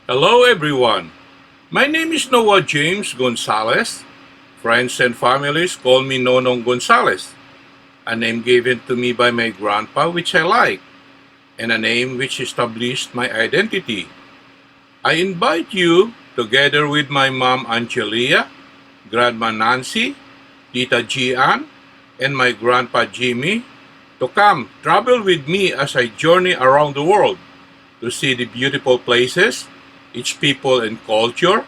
Hello, everyone. My name is Noah James Gonzalez. Friends and families call me Nonong Gonzalez, a name given to me by my grandpa which I like, and a name which established my identity. I invite you, together with my mom Angelia, Grandma Nancy, Tita Gian, and my grandpa Jimmy, to come travel with me as I journey around the world to see the beautiful places, its people and culture,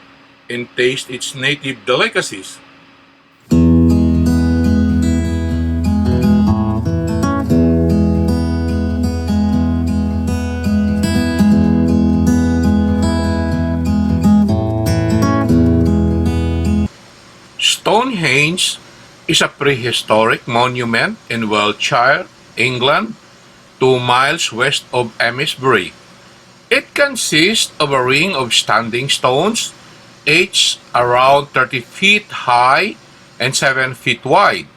and taste its native delicacies. Stonehenge is a prehistoric monument in Wiltshire, England, 2 miles west of Amesbury. It consists of a ring of standing stones, each around 30 feet high and 7 feet wide,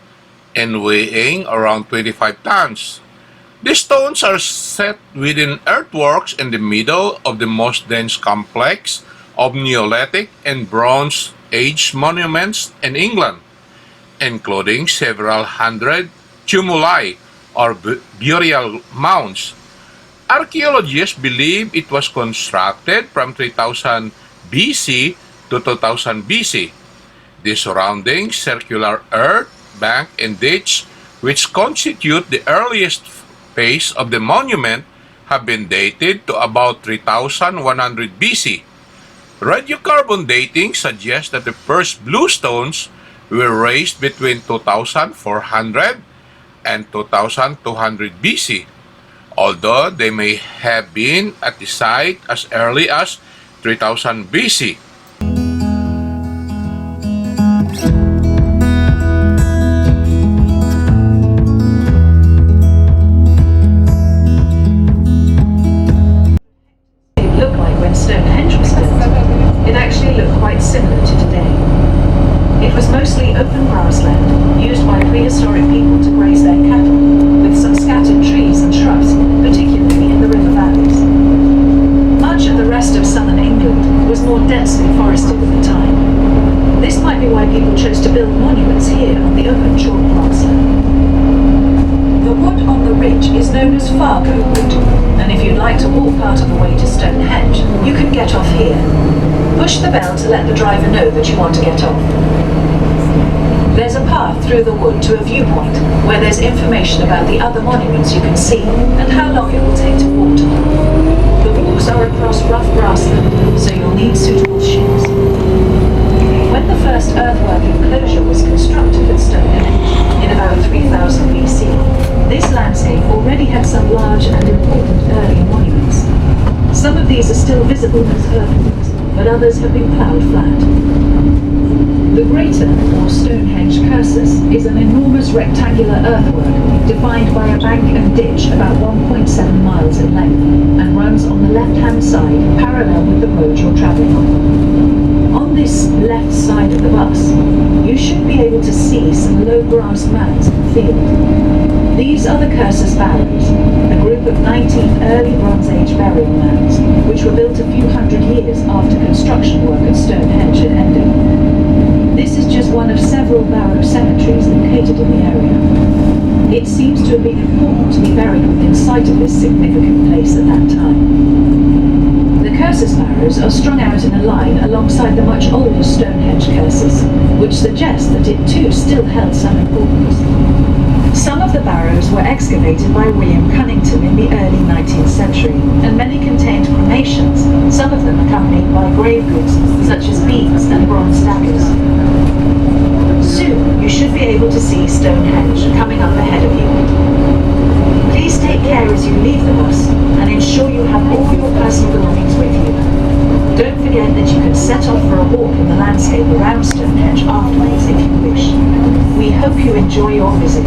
and weighing around 25 tons. The stones are set within earthworks in the middle of the most dense complex of Neolithic and Bronze Age monuments in England, including several hundred tumuli or burial mounds. Archaeologists believe it was constructed from 3000 BC to 2000 BC. The surrounding circular earth, bank, and ditch, which constitute the earliest phase of the monument, have been dated to about 3100 BC. Radiocarbon dating suggests that the first bluestones were raised between 2400 and 2200 BC, although they may have been at the site as early as 3000 BC. It looked like when Stonehenge was built. It actually looked quite similar to today. It was mostly open grassland, used by prehistoric people to graze their cattle, with some scattered trees and shrubs, particularly in the river valleys. Much of the rest of southern England was more densely forested at the time. This might be why people chose to build monuments here on the open chalk grassland. The wood on the ridge is known as Fargo wood, and if you'd like to walk part of the way to Stonehenge, you can get off here. Push the bell to let the driver know that you want to get off. There's a path through the wood to a viewpoint where there's information about the other monuments you can see and how long it will take to walk to them. The walks are across rough grassland, so you'll need suitable shoes. When the first earthwork enclosure was constructed at Stonehenge in about 3000 BC, this landscape already had some large and important early monuments. Some of these are still visible as earthworks, but others have been ploughed flat. The Greater, or Stonehenge cursus, is an enormous rectangular earthwork defined by a bank and ditch about 1.7 miles in length and runs on the left-hand side parallel with the road you're travelling on. On this left side of the bus, you should be able to see some low-grass mounds in the field. These are the Cursus barrows, a group of 19 early Bronze Age burial mounds, which were built a few hundred years after construction work at Stonehenge had ended. This is just one of several barrow cemeteries located in the area. It seems to have been important to be buried within sight of this significant place at that time. The Cursus barrows are strung out in a line alongside the much older Stonehenge cursus, which suggests that it too still held some importance. Some of the barrows were excavated by William Cunnington in the early 19th century, and many contained cremations, some of them accompanied by grave goods such as beads and bronze daggers. Soon you should be able to see Stonehenge coming up ahead of you. Please take care as you leave the bus and ensure you have all your personal belongings with you. Don't forget that you can set off for a walk in the landscape around Stonehenge afterwards if you wish. We hope you enjoy your visit.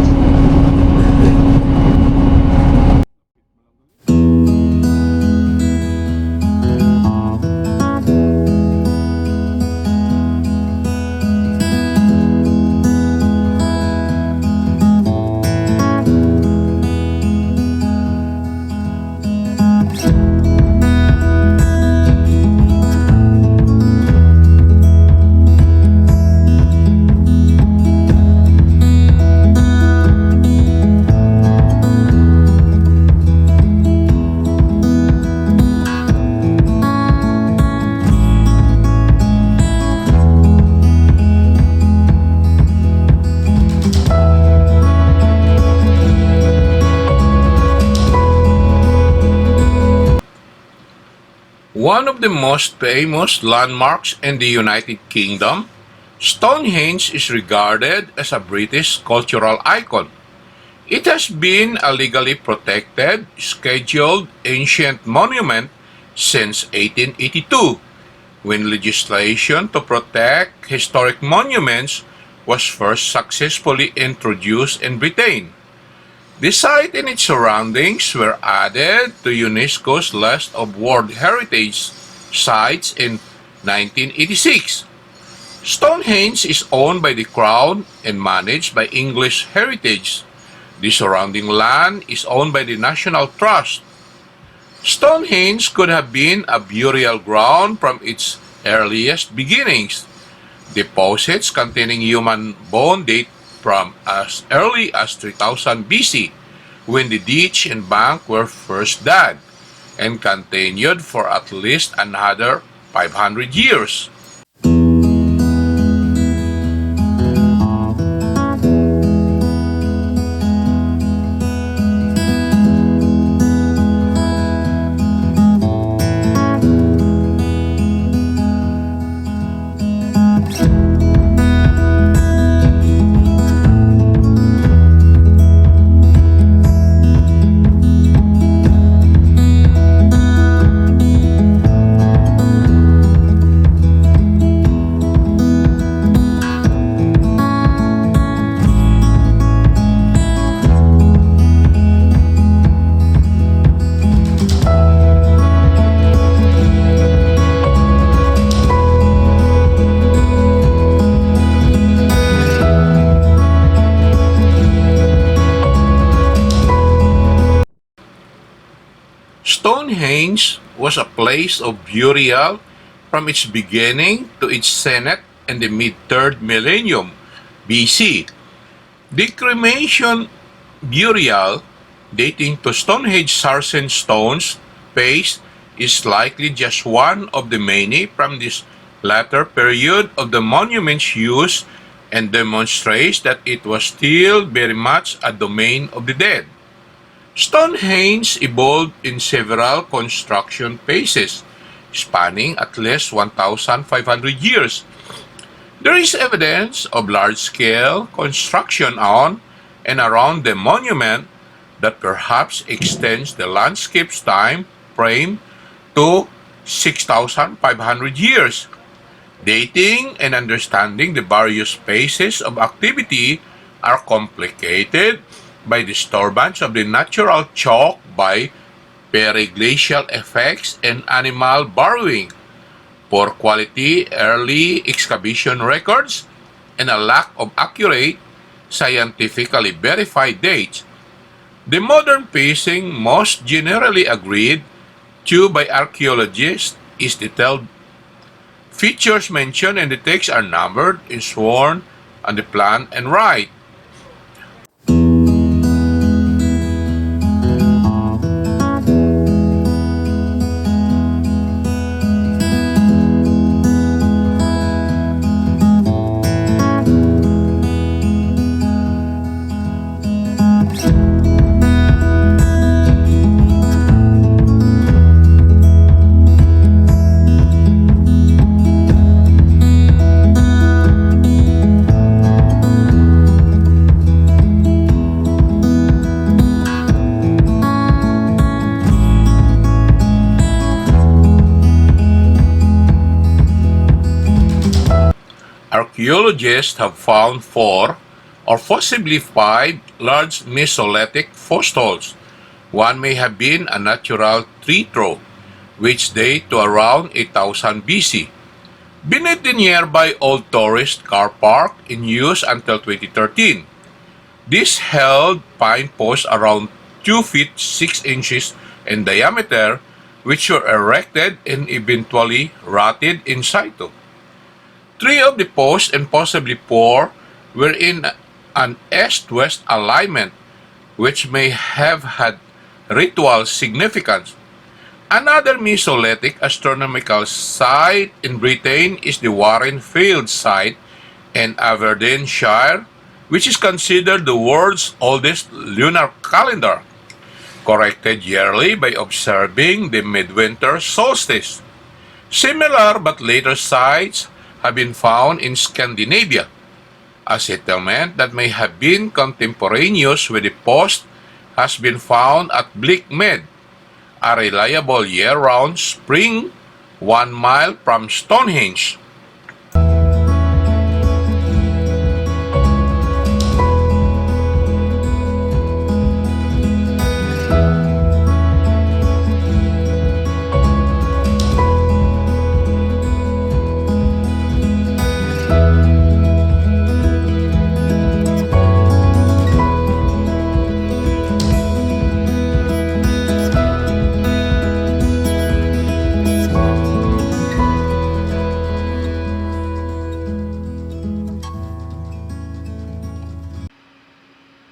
One of the most famous landmarks in the United Kingdom, Stonehenge is regarded as a British cultural icon. It has been a legally protected, scheduled ancient monument since 1882, when legislation to protect historic monuments was first successfully introduced in Britain. The site and its surroundings were added to UNESCO's list of World Heritage Sites in 1986. Stonehenge is owned by the Crown and managed by English Heritage. The surrounding land is owned by the National Trust. Stonehenge could have been a burial ground from its earliest beginnings. Deposits containing human bone date from as early as 3000 BC, when the ditch and bank were first dug, and continued for at least another 500 years. Stonehenge was a place of burial from its beginning to its zenith in the mid-3rd millennium BC. The cremation burial dating to Stonehenge sarsen stones face is likely just one of the many from this latter period of the monument's use, and demonstrates that it was still very much a domain of the dead. Stonehenge evolved in several construction phases, spanning at least 1,500 years. There is evidence of large-scale construction on and around the monument that perhaps extends the landscape's time frame to 6,500 years. Dating and understanding the various phases of activity are complicated by disturbance of the natural chalk by periglacial effects and animal burrowing, poor quality early excavation records, and a lack of accurate, scientifically verified dates. The modern phasing most generally agreed to by archaeologists is detailed. Features mentioned in the text are numbered and sworn on the plan and right. Archaeologists have found 4 or possibly 5 large Mesolithic fossils. One may have been a natural tree trove, which date to around 8000 BC. Beneath the nearby old tourist car park in use until 2013. This held pine posts around 2 feet 6 inches in diameter, which were erected and eventually rotted in situ. 3 of the posts and possibly 4 were in an east-west alignment, which may have had ritual significance. Another Mesolithic astronomical site in Britain is the Warren Field site in Aberdeenshire, which is considered the world's oldest lunar calendar, corrected yearly by observing the midwinter solstice. Similar but later sites have been found in Scandinavia. A settlement that may have been contemporaneous with the post has been found at Bleakmead, a reliable year-round spring 1 mile from Stonehenge.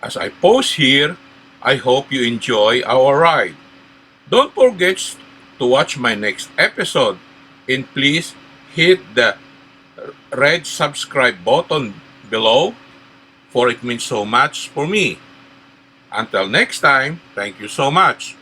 As I pause here, I hope you enjoy our ride. Don't forget to watch my next episode and please hit the red subscribe button below for it means so much for me. Until next time, thank you so much.